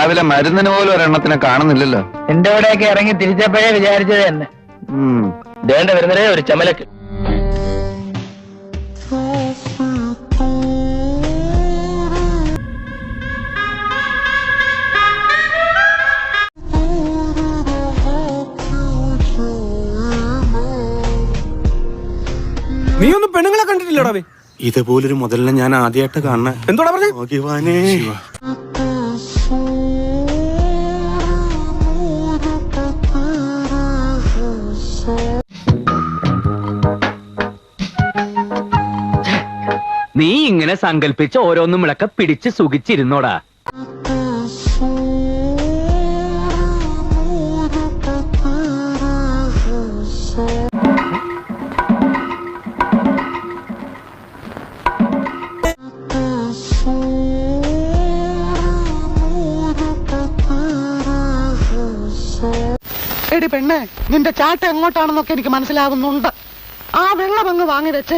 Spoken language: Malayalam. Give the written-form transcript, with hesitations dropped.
രാവിലെ മരുന്നിന് പോലും ഒരെണ്ണത്തിനെ കാണുന്നില്ലല്ലോ. എന്റെ കൂടെയൊക്കെ ഇറങ്ങി തിരിച്ചപ്പോഴേ വിചാരിച്ചത് തന്നെ. വേണ്ട വരുന്നതേ ഒരു ചമലക്ക്. നീ ഒന്നും പെണ്ണുങ്ങളെ കണ്ടിട്ടില്ലടാ? ഇതുപോലൊരു മുതലിനെ ഞാൻ ആദ്യമായിട്ട് കാണണ. എന്തോടാ പറഞ്ഞേ? നീ ഇങ്ങനെ സങ്കല്പിച്ച് ഓരോന്നും വിളക്കെ പിടിച്ച് സുഖിച്ചിരുന്നോടാ. എടി പെണ്ണെ, നിന്റെ ചാട്ട എങ്ങോട്ടാണെന്നൊക്കെ എനിക്ക് മനസ്സിലാകുന്നുണ്ട്. ആ വെള്ളം അങ്ങ് വാങ്ങി വെച്ചേ.